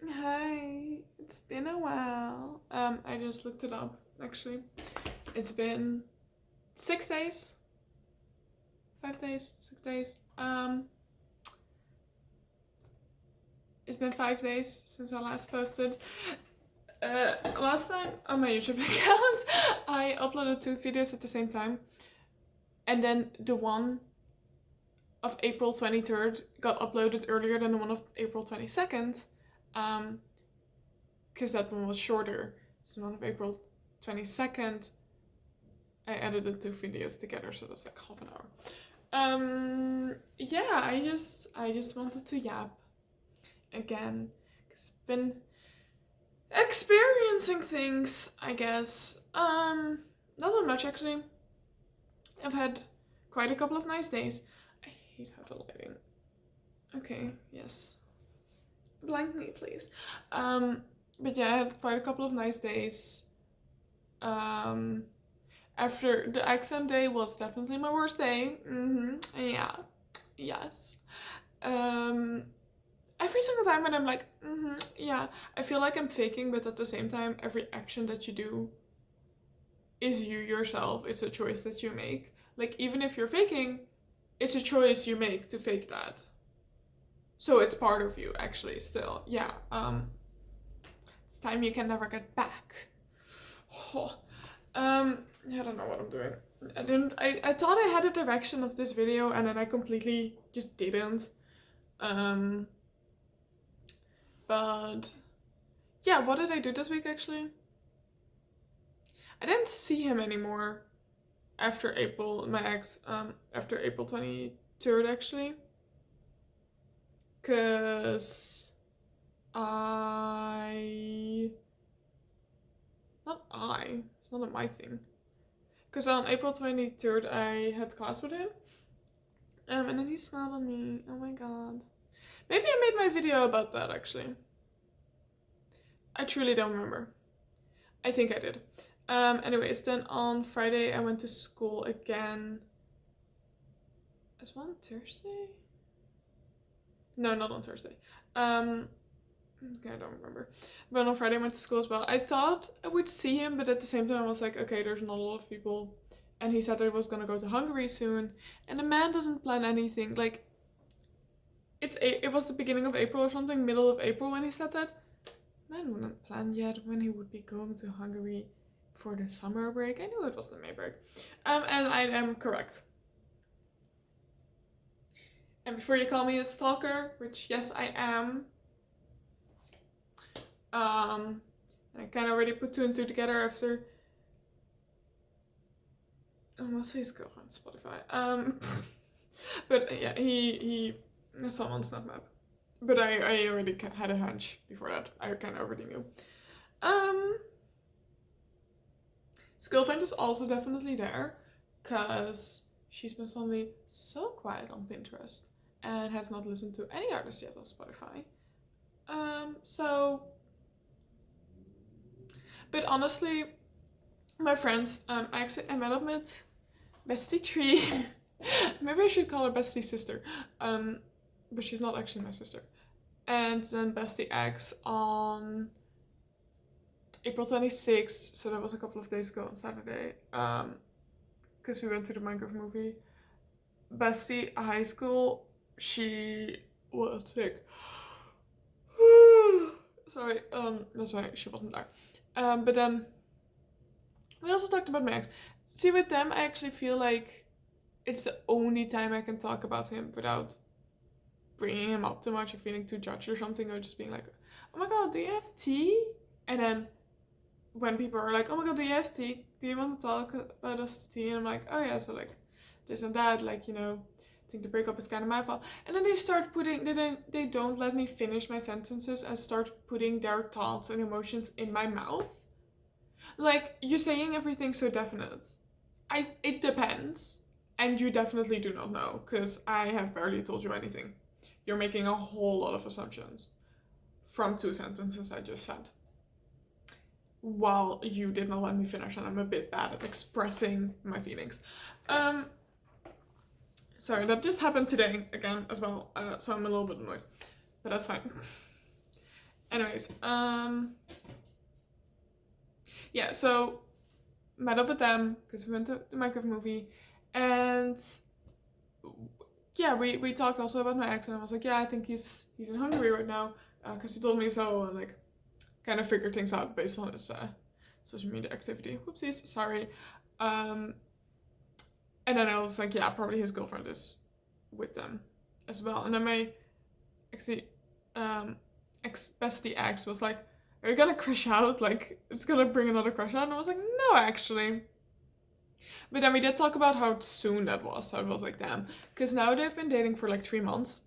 Hi, it's been a while. I just looked it up actually. It's been 6 days, 5 days, 6 days. It's been 5 days since I last posted. Last time on my YouTube account, I uploaded 2 videos at the same time, and then the one of April 23rd got uploaded earlier than the one of April 22nd. Because that one was shorter. So one of April 22nd, I edited 2 videos together, so that's like half an hour. Yeah, I just wanted to yap again. Cause I've been experiencing things, I guess. Not that much actually. I've had quite a couple of nice days. I hate how the lighting. Okay, yes. Blind me, please. But yeah, I had quite a couple of nice days. After the exam day was definitely my worst day. Yeah. Yes. Every single time when I'm like, yeah, I feel like I'm faking, but at the same time, every action that you do is you yourself. It's a choice that you make. Like, even if you're faking, it's a choice you make to fake that. So it's part of you, actually, still. Yeah. It's time you can never get back. Oh. I don't know what I'm doing. I thought I had a direction of this video and then I completely just didn't. But yeah, what did I do this week actually? I didn't see him anymore after April, my ex, after April 23rd actually. Cause it's not my thing. Because on April 23rd, I had class with him. And then he smiled at me. Oh my god. Maybe I made my video about that actually. I truly don't remember. I think I did. Anyways, then on Friday I went to school again. Is one Thursday? No, not on Thursday. Okay, I don't remember. But on Friday I went to school as well. I thought I would see him, but at the same time I was like, okay, there's not a lot of people. And he said I was gonna go to Hungary soon. And the man doesn't plan anything. Like, it was the beginning of April or something, middle of April when he said that. Man wouldn't plan yet when he would be going to Hungary for the summer break. I knew it was the May break. And I am correct. And before you call me a stalker, which yes I am, I kind of already put two and two together after. I must say his girlfriend Spotify. But yeah, he saw on SnapMap. But I already had a hunch before that. I kind of already knew. His girlfriend is also definitely there, because she's been suddenly so quiet on Pinterest and has not listened to any artist yet on Spotify. So, but honestly, my friends, I met up with Bestie Tree. Maybe I should call her Bestie Sister. But she's not actually my sister. And then Bestie X on April 26th, so that was a couple of days ago on Saturday. Because we went to the Minecraft movie. Bestie high school, she was sick. Sorry, that's why she wasn't there. But then we also talked about Max. See, with them, I actually feel like it's the only time I can talk about him without bringing him up too much or feeling too judged or something, or just being like, oh my god, do you have tea? And then when people are like, oh my god, do you have tea? Do you want to talk about us tea? And I'm like, oh yeah, so like this and that, like, I think the breakup is kind of my fault. And then they start putting, they don't let me finish my sentences and start putting their thoughts and emotions in my mouth. Like, you're saying everything so definite. It depends. And you definitely do not know, because I have barely told you anything. You're making a whole lot of assumptions from 2 sentences I just said. While you did not let me finish, and I'm a bit bad at expressing my feelings. Sorry, that just happened today again as well, so I'm a little bit annoyed. But that's fine. Anyways, yeah, so met up with them because we went to the Minecraft movie, and yeah, we talked also about my ex, and I was like, yeah, I think he's in Hungary right now, because he told me so, and like kind of figured things out based on his social media activity. Whoopsies, sorry. And then I was like, yeah, probably his girlfriend is with them as well. And then my actually ex bestie ex was like, are you gonna crash out? Like, it's gonna bring another crash out? And I was like, no, actually. But then we did talk about how soon that was. So I was like, damn. Because now they've been dating for like 3 months.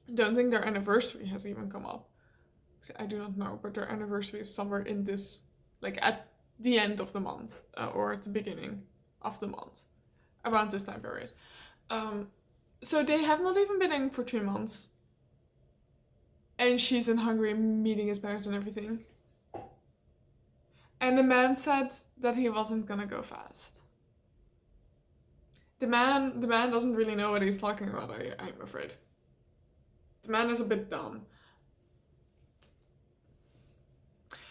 I don't think their anniversary has even come up. I do not know, but their anniversary is somewhere in this, like at the end of the month, or at the beginning of the month, around this time period. So they have not even been dating for 3 months. And she's in Hungary meeting his parents and everything. And the man said that he wasn't gonna go fast. The man doesn't really know what he's talking about, I'm afraid. The man is a bit dumb.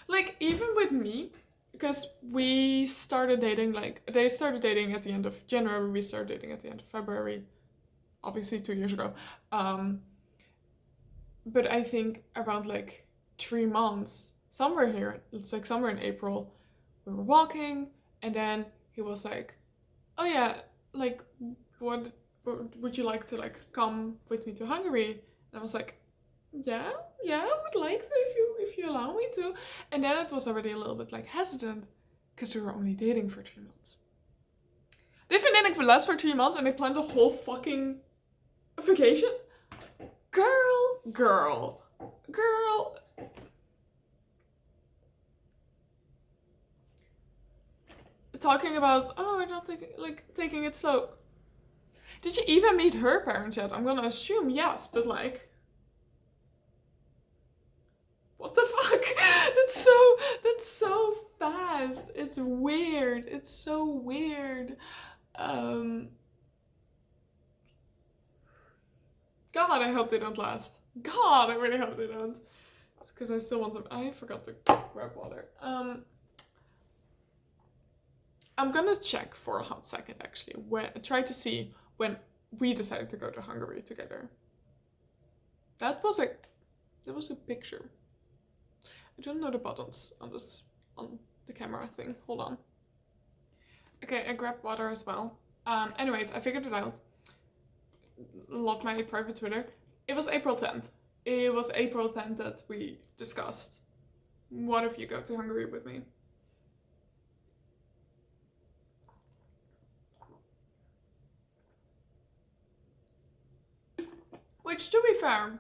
Like, even with me, because we started dating, like, they started dating at the end of January, we started dating at the end of February, obviously 2 years ago. But I think around like 3 months, somewhere here, it's like somewhere in April, we were walking, and then he was like, oh yeah, like, what would you like to like come with me to Hungary? And I was like, yeah, I would like to if you allow me to. And then it was already a little bit like hesitant because we were only dating for 3 months. They've been dating for less for 3 months and they planned a whole fucking vacation. Girl. Talking about, oh, we're not taking it slow. Did you even meet her parents yet? I'm gonna assume yes, but like, what the fuck? That's so fast. It's weird. It's so weird. God, I hope they don't last. God, I really hope they don't. Because I still want them. I forgot to grab water. I'm gonna check for a hot second actually. Try to see when we decided to go to Hungary together. That was a picture. I don't know the buttons on the camera thing. Hold on. Okay, I grabbed water as well. Anyways, I figured it out. Love my private Twitter. It was April 10th. It was April 10th that we discussed, what if you go to Hungary with me? Which, to be fair,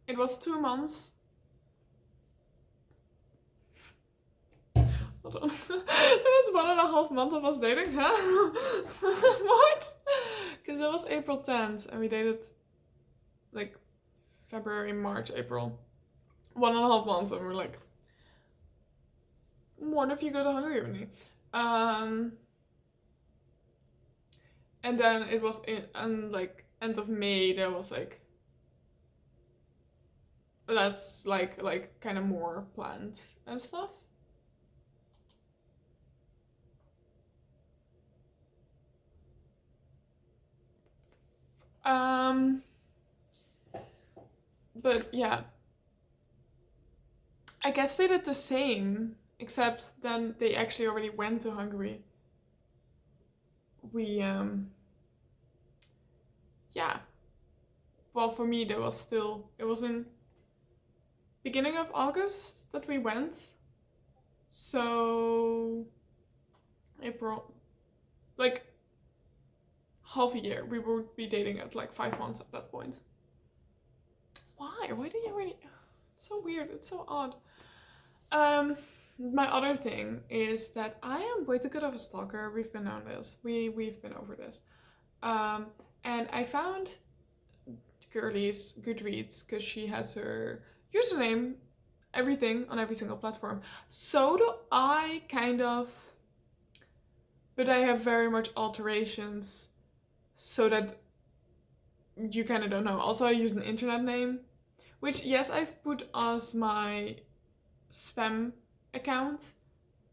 it was 2 months. Hold on. It was 1.5 months of us dating, huh? What? Because it was April 10th and we dated like February, March, April. 1.5 months and we're like, what if you go to Hungary with me? And then it was like end of May, there was like, that's like kind of more planned and stuff. But yeah, I guess they did the same, except then they actually already went to Hungary. We yeah. Well, for me, it was in beginning of August that we went. So April, like half a year. We would be dating at like 5 months at that point. Why did you already? It's so weird. It's so odd. My other thing is that I am way too good of a stalker. We've been on this. We've been over this. And I found Girlie's Goodreads because she has her username, everything on every single platform. So do I, kind of. But I have very much alterations so that you kind of don't know. Also, I use an internet name, which yes, I've put as my spam account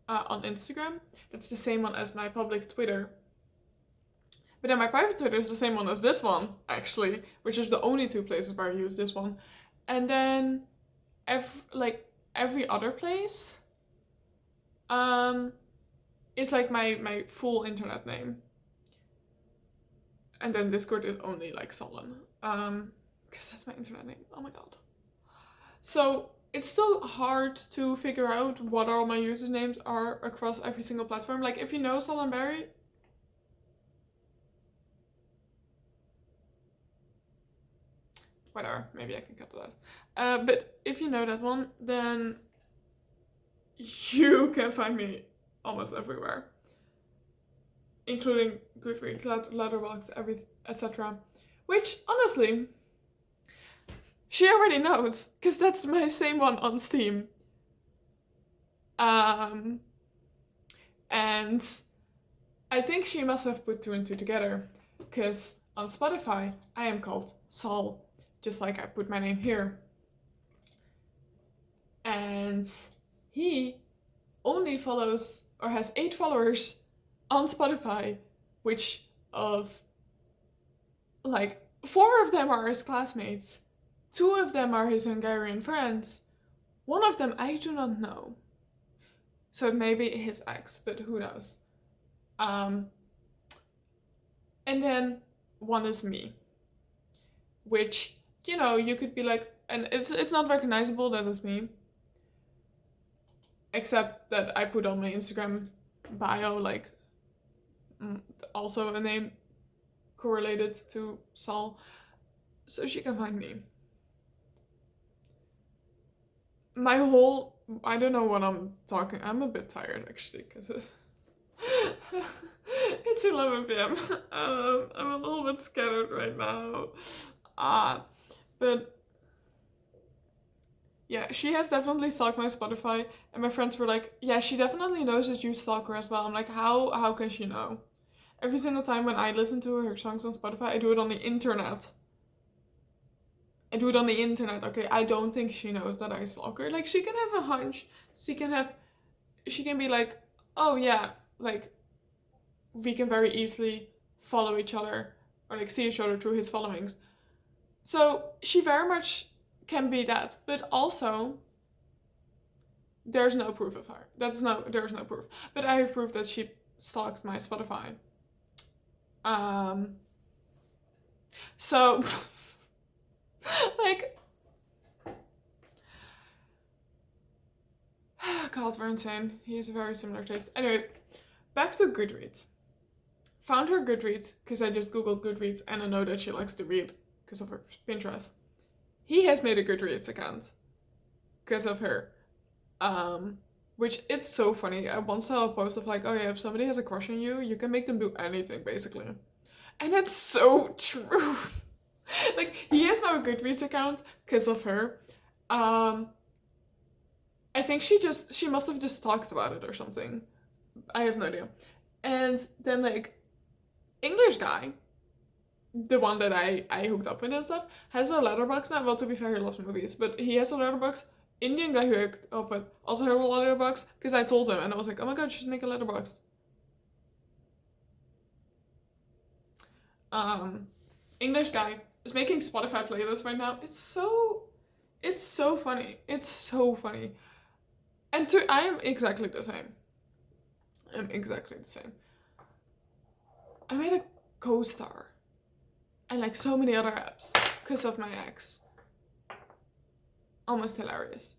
on Instagram. That's the same one as my public Twitter. But then my private Twitter is the same one as this one, actually, which is the only two places where I use this one. And then every other place is like my full internet name. And then Discord is only like Solon. Because that's my internet name. Oh my god. So it's still hard to figure out what all my usernames are across every single platform. Like if you know Solon Berry, whatever, maybe I can cut it out. But if you know that one, then you can find me almost everywhere, including Goodreads, Letterboxd, etc. Which honestly, she already knows, because that's my same one on Steam. And I think she must have put two and two together, because on Spotify I am called Sol, just like I put my name here. And he only follows or has 8 followers on Spotify, which of like 4 of them are his classmates, 2 of them are his Hungarian friends, 1 of them I do not know. So maybe his ex, but who knows. And then 1 is me, which, you know, you could be like, and it's not recognizable that it's me, except that I put on my Instagram bio like also a name correlated to Sol, so she can find me. My whole, I don't know what I'm talking, I'm a bit tired actually, because it's 11 p.m. I'm a little bit scattered right now. But yeah, she has definitely stalked my Spotify, and my friends were like, yeah, she definitely knows that you stalk her as well. I'm like, how can she know? Every single time when I listen to her songs on Spotify, I do it on the internet. Okay? I don't think she knows that I stalk her. Like, she can have a hunch. She can be like, oh yeah, like, we can very easily follow each other, or like see each other through his followings. So she very much can be that, but also there's no proof of her. There's no proof. But I have proof that she stalked my Spotify. So like, God, we're insane. He has a very similar taste. Anyways, back to Goodreads. Found her Goodreads because I just googled Goodreads and I know that she likes to read because of her Pinterest. He has made a Goodreads account because of her. Which it's so funny. I once saw a post of like, oh yeah, if somebody has a crush on you, you can make them do anything basically. And that's so true. Like, he has now a Goodreads account because of her. I think she must have just talked about it or something. I have no idea. And then like, English guy, the one that I hooked up with and stuff, has a Letterboxd now. Well, to be fair, he loves movies, but he has a Letterboxd. Indian guy who I hooked up with also had a Letterboxd because I told him, and I was like, oh my god, you should make a Letterboxd. English guy is making Spotify playlists right now. It's so funny. It's so funny. And I am exactly the same. I made a co-star and like so many other apps because of my ex. Almost hilarious.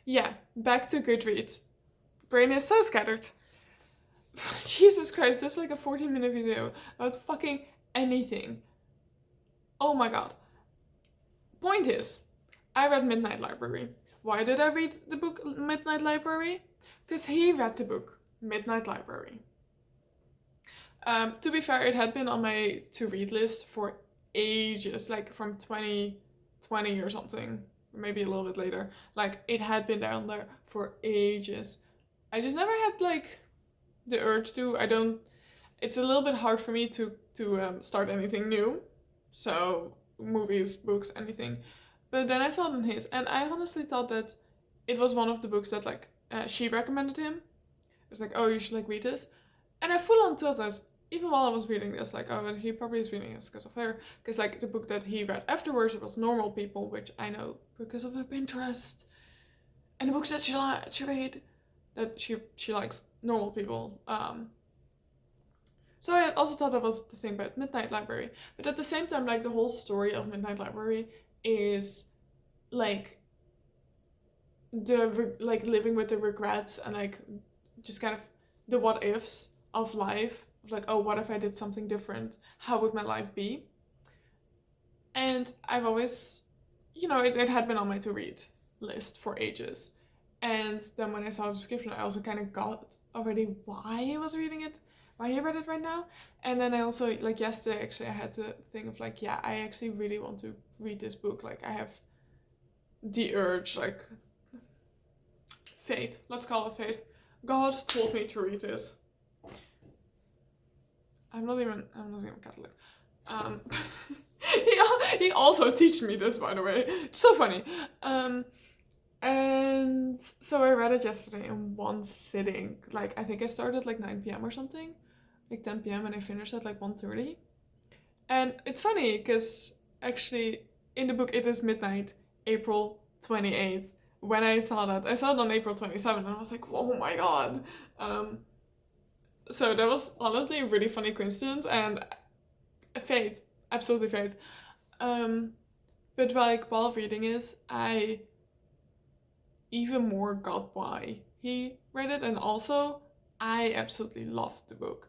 Yeah, back to Goodreads. Brain is so scattered. Jesus Christ, this is like a 14-minute video about fucking anything. Oh my god. Point is, I read Midnight Library. Why did I read the book Midnight Library? Because he read the book Midnight Library. To be fair, it had been on my to-read list for ages, like from 2020 or something, maybe a little bit later. Like, it had been down there for ages. I just never had like the urge to. It's a little bit hard for me to to start anything new. So movies, books, anything. But then I saw it in his, and I honestly thought that it was one of the books that like she recommended him. It was like, oh, you should like read this, and I full on thought this even while I was reading this, like, oh, he probably is reading this because of her, because like the book that he read afterwards it was Normal People, which I know because of her Pinterest, and the books that she read, that she likes Normal People. So I also thought that was the thing about Midnight Library, but at the same time, like the whole story of Midnight Library is like like living with the regrets and like just kind of the what ifs of life, like, oh, what if I did something different, how would my life be? And I've always, it had been on my to read list for ages, and then when I saw the description I also kind of got already why he was reading it, why he read it right now. And then I also, like yesterday actually, I had the thing of like, yeah, I actually really want to read this book, like I have the urge, like fate, let's call it fate. God told me to read this. I'm not even Catholic. He also teach me this, by the way. It's so funny. And so I read it yesterday in one sitting. Like I think I started like 9 p.m. or something, like 10 p.m. and I finished at like 1:30. And it's funny because actually in the book it is midnight, April 28th. When I saw it on April 27th, and I was like, oh my god. So that was honestly a really funny coincidence and fate, absolutely fate. But like while reading it, I even more got why he read it, and also I absolutely loved the book.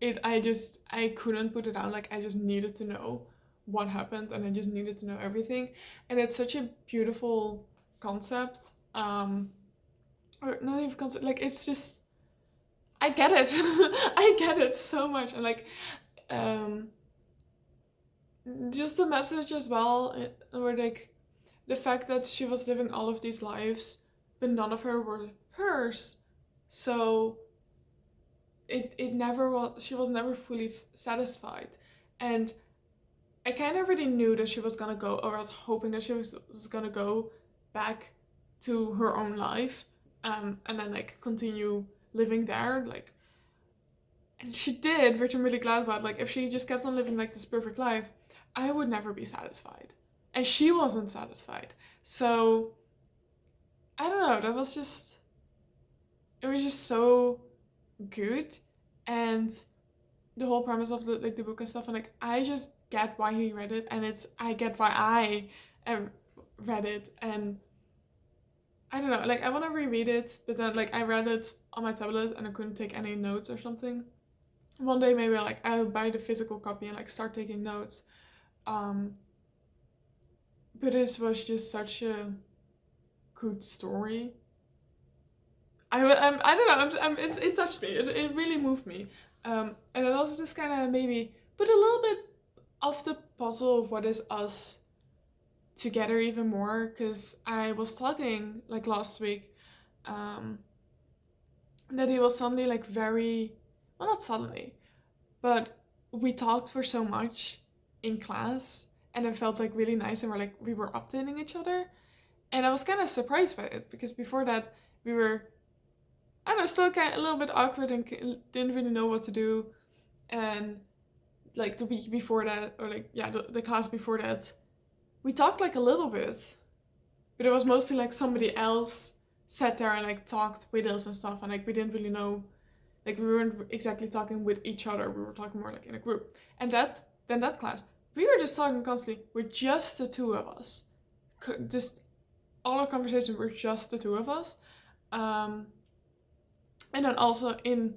I couldn't put it down, like I just needed to know what happened and I just needed to know everything. And it's such a beautiful concept. Or not even concept, like it's just I get it. I get it so much. And like just the message as well, or like the fact that she was living all of these lives, but none of her were hers. So it never was, she was never fully satisfied. And I kind of already knew that she was gonna go, or I was hoping that she was gonna go back to her own life, and then like continue living there, like, and she did, which I'm really glad about. Like if she just kept on living like this perfect life, I would never be satisfied, and she wasn't satisfied. So I don't know, it was just so good. And the whole premise of the book and stuff, and like I just get why he read it, and I get why I read it. And I don't know, like I want to reread it, but then like I read it on my tablet and I couldn't take any notes or something. One day maybe like I'll buy the physical copy and like start taking notes. But this was just such a good story. I don't know, it touched me, it really moved me. And it also just kind of maybe put a little bit of the puzzle of what is us together even more, because I was talking like last week that he was suddenly like very, well, not suddenly, but we talked for so much in class and it felt like really nice, and we were updating each other, and I was kind of surprised by it, because before that we were, I don't know, still kind of a little bit awkward and didn't really know what to do. And like the week before that, or like, yeah, the class before that, we talked like a little bit, but it was mostly like somebody else sat there and like talked with us and stuff, and like we didn't really know, like we weren't exactly talking with each other, we were talking more like in a group. And that class, we were just talking constantly with just the two of us. Just all our conversations were just the two of us. And then also in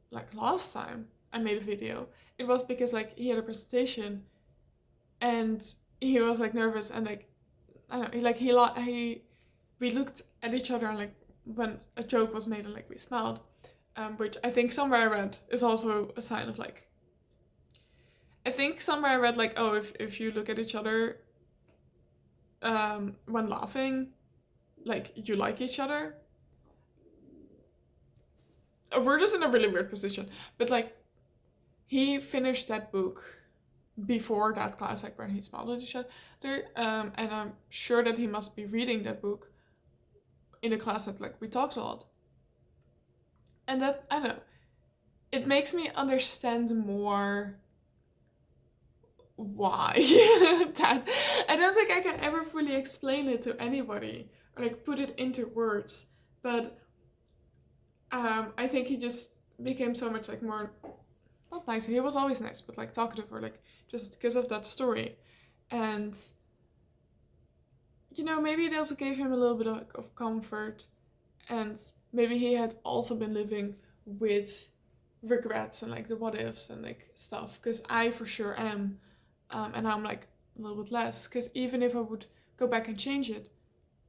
like last time I made a video, it was because like he had a presentation and he was like nervous, and like I don't know, we looked at each other, and like when a joke was made and like we smiled, which I think somewhere I read is also a sign of like, I think somewhere I read like, oh, if you look at each other when laughing, like you like each other. We're just in a really weird position, but like he finished that book before that class, like when he smiled at each other, and I'm sure that he must be reading that book in a class that like we talked a lot. And that, I don't know, it makes me understand more why that. I don't think I can ever fully explain it to anybody or like put it into words, but I think he just became so much like more, not nice, he was always nice, but like talkative, or like just because of that story. And you know, maybe it also gave him a little bit of comfort, and maybe he had also been living with regrets and like the what ifs and like stuff, because I for sure am, and I'm like a little bit less, because even if I would go back and change it,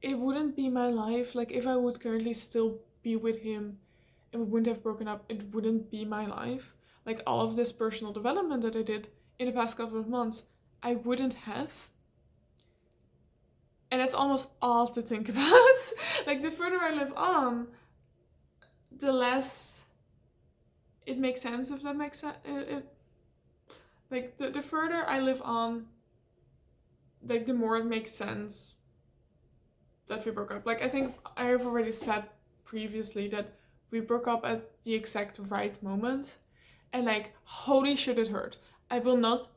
it wouldn't be my life. Like if I would currently still be with him and we wouldn't have broken up, it wouldn't be my life. Like all of this personal development that I did in the past couple of months, I wouldn't have. And it's almost all to think about. Like the further I live on, the less it makes sense, if that makes sense. Like the further I live on, like the more it makes sense that we broke up. Like I think I have already said previously that we broke up at the exact right moment, and like holy shit, it hurt. I will not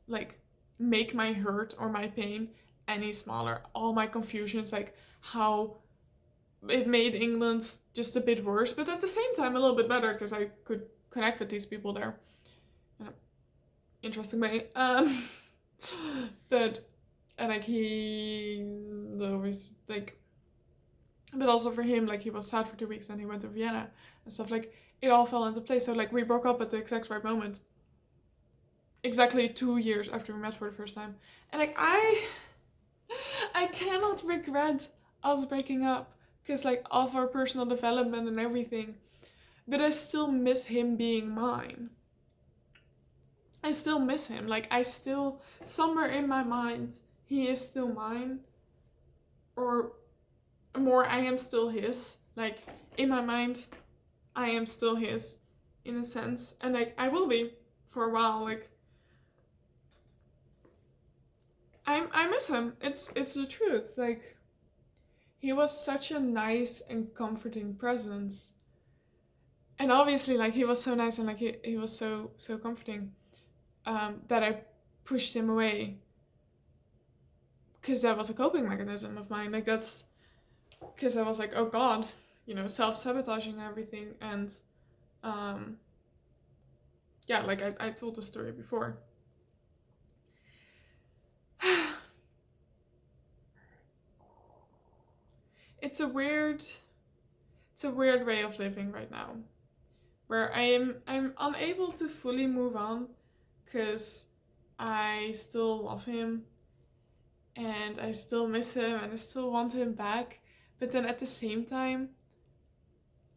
like make my hurt or my pain any smaller. All my confusions, like how it made England just a bit worse, but at the same time a little bit better because I could connect with these people there in an interesting way. But and like he always like, but also for him, like he was sad for 2 weeks, then he went to Vienna and stuff. Like it all fell into place. So like we broke up at the exact right moment, exactly 2 years after we met for the first time. And like I cannot regret us breaking up, because like of our personal development and everything, but I still miss him being mine. I still miss him. Like I still, somewhere in my mind, he is still mine, or more, I am still his. Like in my mind, I am still his in a sense, and like I will be for a while. Like I miss him. It's the truth. Like he was such a nice and comforting presence, and obviously like he was so nice and like he was so comforting, that I pushed him away, because that was a coping mechanism of mine. Like that's because I was like, oh god, you know, self-sabotaging and everything. And yeah, like I told the story before. It's a weird way of living right now, where I'm unable to fully move on, because I still love him and I still miss him and I still want him back. But then at the same time,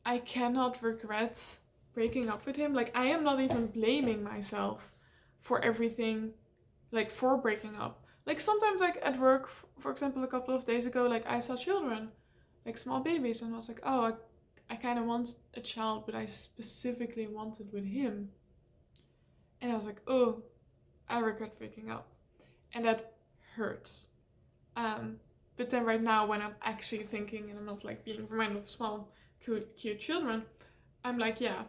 I cannot regret breaking up with him. Like I am not even blaming myself for everything, like for breaking up. Like sometimes like at work, for example, a couple of days ago, like I saw children, like small babies, and I was like, oh, I kind of want a child, but I specifically wanted with him. And I was like, oh, I regret breaking up. And that hurts. But then right now, when I'm actually thinking and I'm not like being reminded of small, cute children, I'm like, yeah,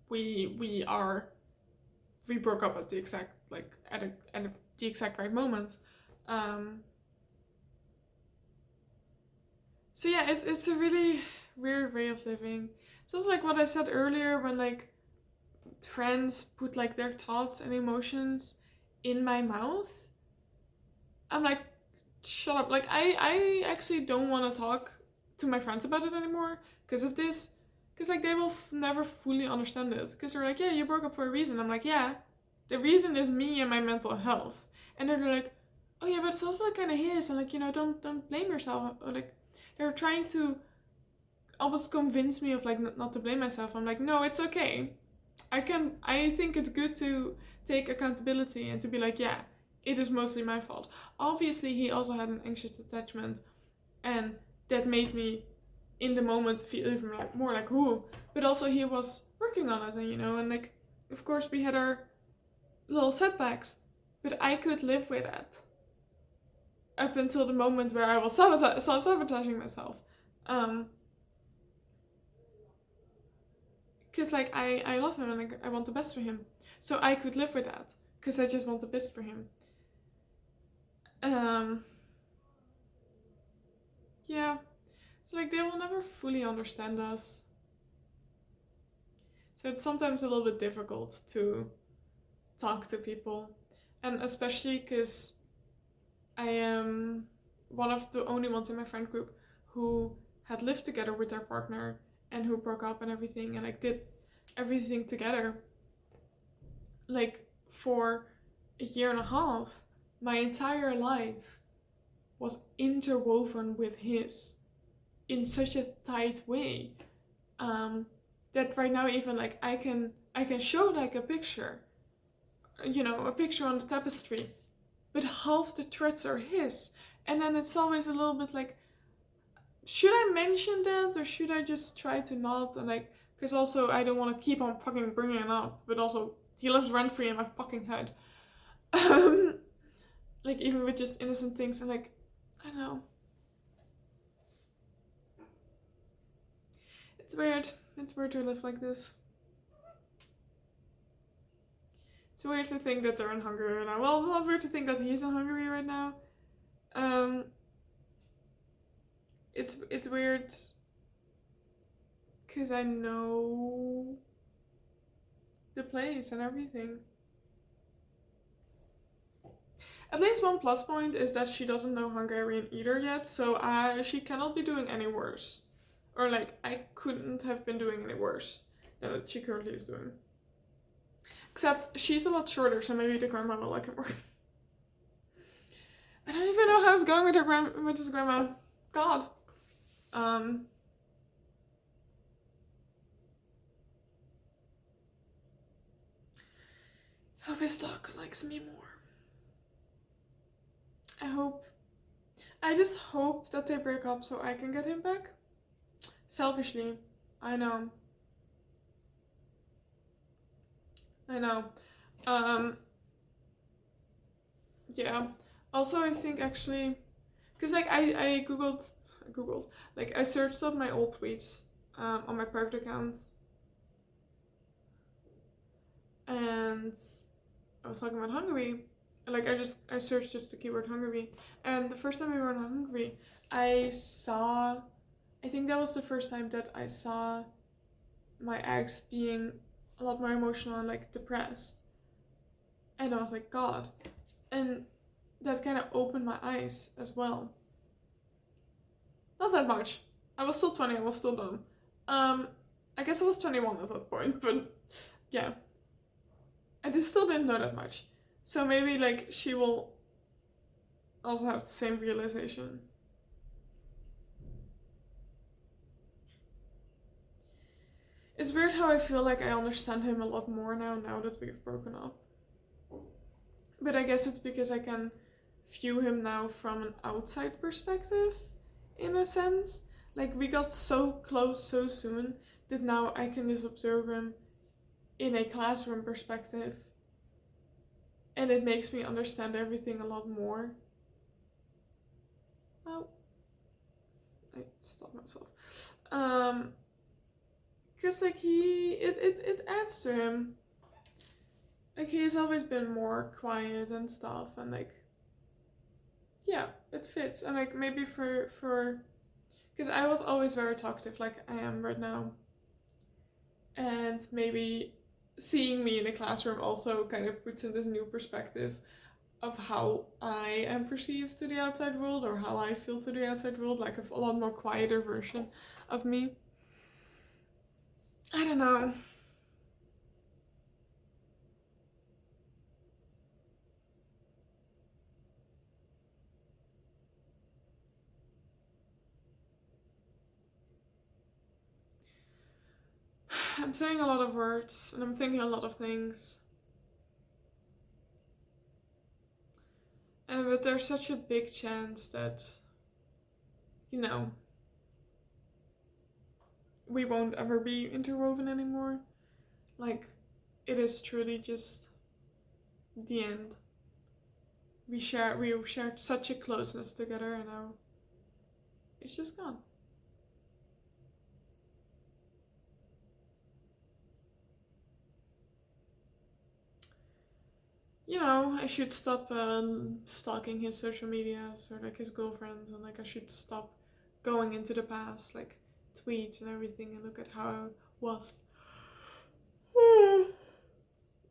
we broke up at the exact the exact right moment. So yeah, it's a really weird way of living. It's also like what I said earlier, when like friends put like their thoughts and emotions in my mouth. I'm like, shut up. Like I actually don't want to talk to my friends about it anymore because of this. Because like they will never fully understand it. Because they're like, yeah, you broke up for a reason. I'm like, yeah, the reason is me and my mental health. And they're like, oh yeah, but it's also like kind of his. And like, you know, don't blame yourself. Or like they're trying to almost convince me of like not to blame myself. I'm like, no, it's okay. I think it's good to take accountability and to be like, yeah, it is mostly my fault. Obviously, he also had an anxious attachment, and that made me in the moment feel even like more like who, but also he was working on it, and and like of course we had our little setbacks, but I could live with it up until the moment where I was sabotaging myself. Because like I love him and like, I want the best for him, so I could live with that because I just want the best for him. Yeah, so like they will never fully understand us, so it's sometimes a little bit difficult to talk to people, and especially because I am one of the only ones in my friend group who had lived together with their partner and who broke up and everything, and like did everything together like for a year and a half. My entire life was interwoven with his in such a tight way, that right now even like I can show like a picture, a picture on the tapestry, but half the threads are his, and then it's always a little bit like, should I mention that or should I just try to not, and like, because also I don't want to keep on fucking bringing it up, but also he lives rent free in my fucking head. Like even with just innocent things, and like I don't know. It's weird. It's weird to live like this. It's weird to think that they're in Hungary right now. Well, it's not weird to think that he's in Hungary right now. It's weird because I know the place and everything. At least one plus point is that she doesn't know Hungarian either yet, so she cannot be doing any worse. Or like, I couldn't have been doing any worse than what she currently is doing. Except she's a lot shorter, so maybe the grandma will like it more. I don't even know how it's going with his grandma. God. Hope his dog likes me more. I just hope that they break up so I can get him back. Selfishly, I know. Yeah. Also, I think actually, because like I googled, like I searched up my old tweets on my private account, and I was talking about Hungary. Like I searched just the keyword Hungary, and the first time we were in Hungary, I think that was the first time that I saw my ex being a lot more emotional and like depressed, and I was like, God, and that kind of opened my eyes as well. Not that much. I was still 20. I was still dumb. I guess I was 21 at that point, but yeah, I just still didn't know that much. So maybe like she will also have the same realization. It's weird how I feel like I understand him a lot more now that we've broken up. But I guess it's because I can view him now from an outside perspective, in a sense. Like we got so close so soon that now I can just observe him in a classroom perspective. And it makes me understand everything a lot more. Oh, I stopped myself. Because like it adds to him. Like he's always been more quiet and stuff, and like yeah, it fits. And like maybe for because I was always very talkative like I am right now, and maybe seeing me in a classroom also kind of puts in this new perspective of how I am perceived to the outside world, or how I feel to the outside world, like a lot more quieter version of me. I don't know. I'm saying a lot of words and I'm thinking a lot of things. But there's such a big chance that, you know, we won't ever be interwoven anymore. Like, it is truly just the end. We shared such a closeness together, and now it's just gone. You know, I should stop stalking his social medias or like his girlfriends, and like I should stop going into the past, like tweets and everything, and look at how I was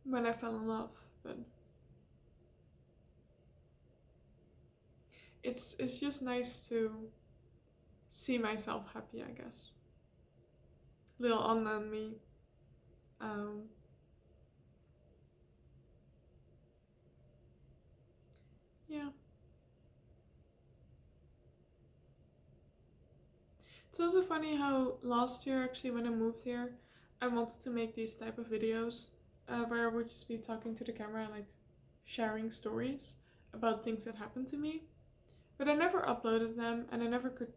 when I fell in love. But it's just nice to see myself happy, I guess. Little Anna and me. Yeah. It's also funny how last year, actually, when I moved here, I wanted to make these type of videos where I would just be talking to the camera and like sharing stories about things that happened to me. But I never uploaded them, and I never could.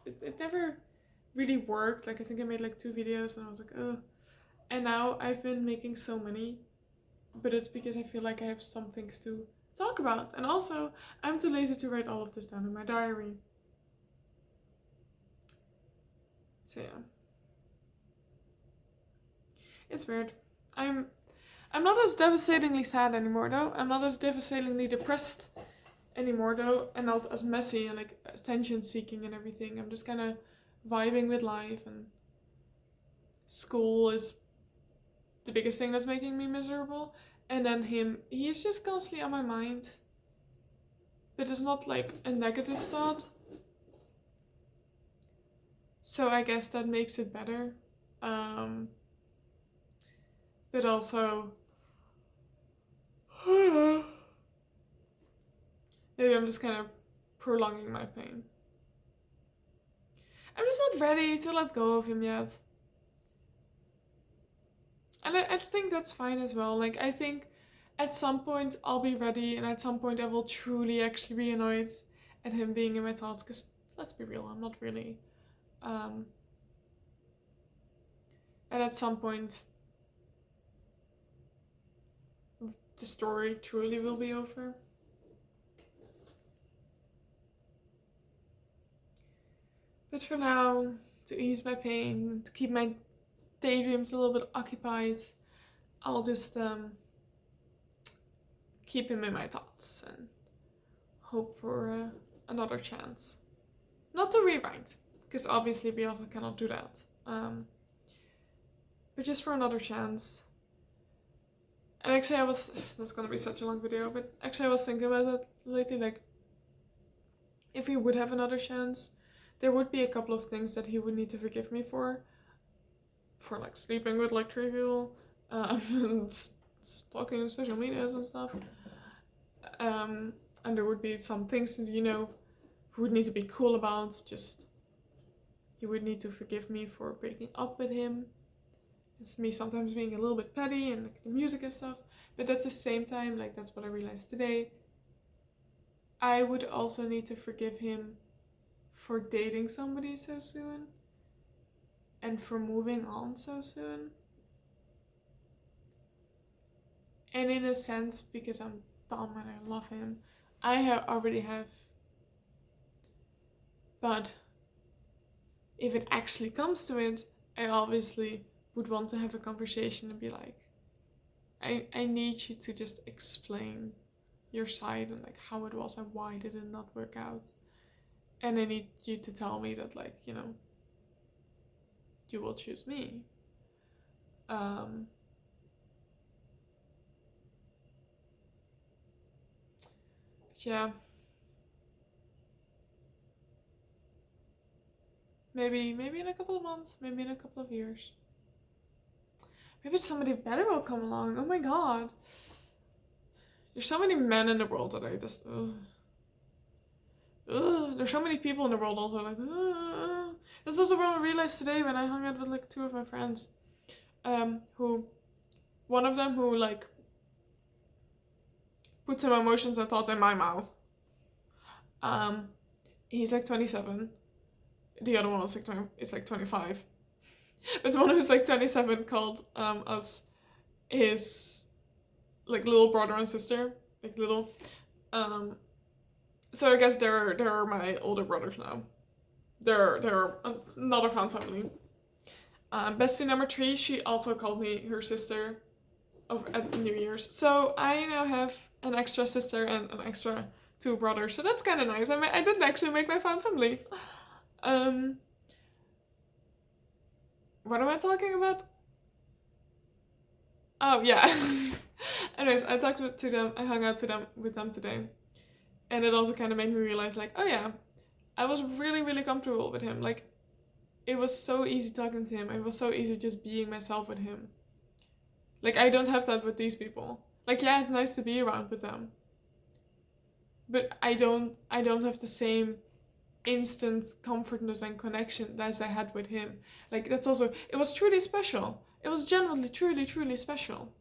It never really worked. Like, I think I made like 2 videos, and I was like, oh. And now I've been making so many, but it's because I feel like I have some things to talk about. And also, I'm too lazy to write all of this down in my diary. So yeah. It's weird. I'm not as devastatingly sad anymore though. I'm not as devastatingly depressed anymore though, and not as messy and like attention seeking and everything. I'm just kind of vibing with life, and school is the biggest thing that's making me miserable. And then he is just constantly on my mind. But it's not like a negative thought. So I guess that makes it better. But also, maybe I'm just kind of prolonging my pain. I'm just not ready to let go of him yet. And I think that's fine as well. Like, I think at some point I'll be ready, and at some point I will truly actually be annoyed at him being in my thoughts, because let's be real, I'm not really. And at some point the story truly will be over. But for now, to ease my pain, to keep my daydreams a little bit occupied, I'll just keep him in my thoughts and hope for another chance. Not to rewrite, because obviously we also cannot do that. But just for another chance. And actually that's gonna be such a long video, but actually I was thinking about that lately, like, if we would have another chance, there would be a couple of things that he would need to forgive me for like sleeping with like trivial, and stalking social medias and stuff. And there would be some things that, you know, he would need to be cool about. Just, he would need to forgive me for breaking up with him. It's me sometimes being a little bit petty and like the music and stuff. But at the same time, like, that's what I realized today, I would also need to forgive him for dating somebody so soon and for moving on so soon. And in a sense, because I'm dumb and I love him, I already have. But if it actually comes to it, I obviously would want to have a conversation and be like, I need you to just explain your side and like how it was and why did it not work out. And I need you to tell me that, like, you know, you will choose me. Yeah. Maybe in a couple of months, maybe in a couple of years. Maybe somebody better will come along. Oh my god. There's so many men in the world that I just... There's so many people in the world also, like... This is also what I realized today when I hung out with like 2 of my friends. One of them who like put some emotions and thoughts in my mouth. He's like 27. The other one is like 25. But the one who's like 27 called us his like little brother and sister, like little. So I guess they're my older brothers now. They're another found family. Bestie number 3, she also called me her sister at New Year's. So I now have an extra sister and an extra 2 brothers. So that's kind of nice. I didn't actually make my found family. What am I talking about? Oh yeah. Anyways, I talked to them. I hung out with them today, and it also kind of made me realize, like, oh yeah, I was really really comfortable with him. Like, it was so easy talking to him. It was so easy just being myself with him. Like, I don't have that with these people. Like, yeah, it's nice to be around with them, but I don't have the same instant comfortness and connection as I had with him. Like, that's also, it was truly special. It was genuinely, truly, truly special.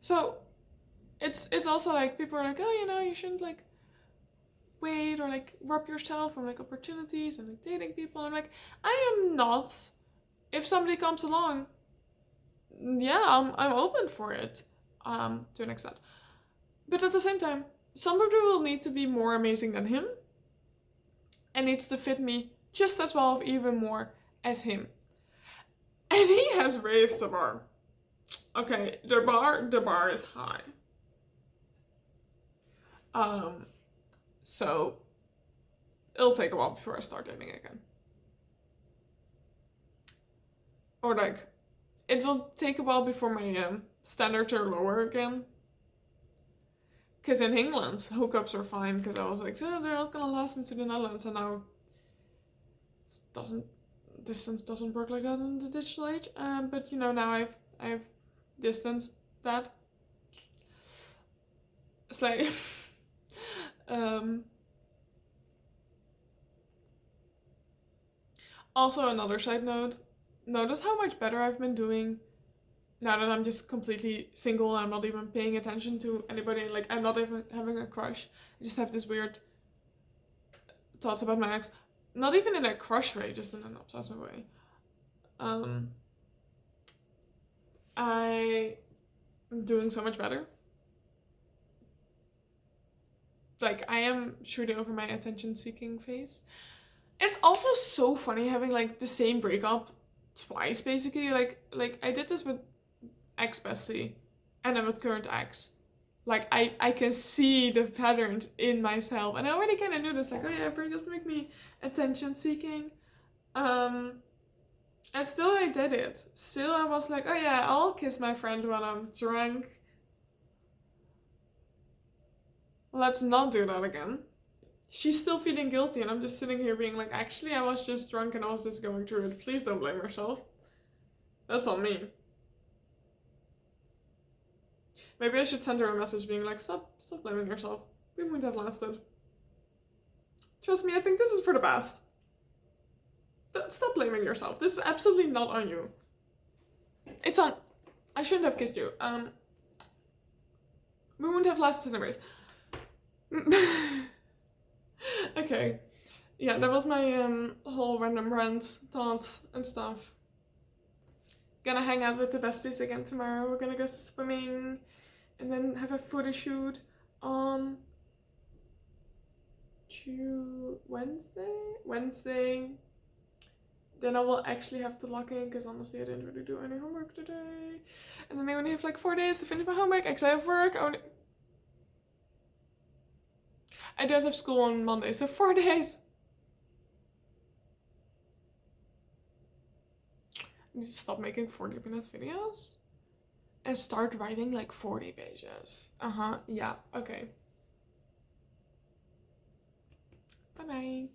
So it's also like, people are like, oh, you know, you shouldn't like wait or like rob yourself from like opportunities and like dating people. I'm like, I am not. If somebody comes along, yeah, I'm open for it, to an extent. But at the same time, somebody will need to be more amazing than him, and needs to fit me just as well, if even more, as him. And he has raised the bar. Okay, the bar is high. So it'll take a while before I start dating again. Or like, it will take a while before my standards are lower again. Because in England, hookups are fine, because I was like, oh, they're not gonna last into the Netherlands, and now distance doesn't work like that in the digital age. But you know, now I've distanced that. It's like also, another side note, notice how much better I've been doing now that I'm just completely single and I'm not even paying attention to anybody. Like, I'm not even having a crush. I just have this weird thoughts about my ex. Not even in a crush way, just in an obsessive way. I am doing so much better. Like, I am truly over my attention-seeking phase. It's also so funny having like the same breakup twice, basically. Like I did this with ex bestie, and then with current ex. Like, I can see the patterns in myself, and I already kind of knew this. Like, oh yeah, breakups make me attention-seeking. And still I did it. Still I was like, oh yeah, I'll kiss my friend when I'm drunk. Let's not do that again. She's still feeling guilty, and I'm just sitting here being like, actually, I was just drunk and I was just going through it. Please don't blame yourself. That's on me. Maybe I should send her a message being like, stop blaming yourself. We wouldn't have lasted. Trust me, I think this is for the best. Stop blaming yourself. This is absolutely not on you. It's on... I shouldn't have kissed you. We wouldn't have lasted anyways. Okay. Yeah, that was my whole random rant, thoughts, and stuff. Gonna hang out with the besties again tomorrow. We're gonna go swimming, and then have a photo shoot on Wednesday. Then I will actually have to log in, because honestly I didn't really do any homework today. And then I only have like 4 days to finish my homework. Actually I have work. I don't have school on Monday, so 4 days. I need to stop making 40-minute videos and start writing like 40 pages. Yeah, okay. Bye bye.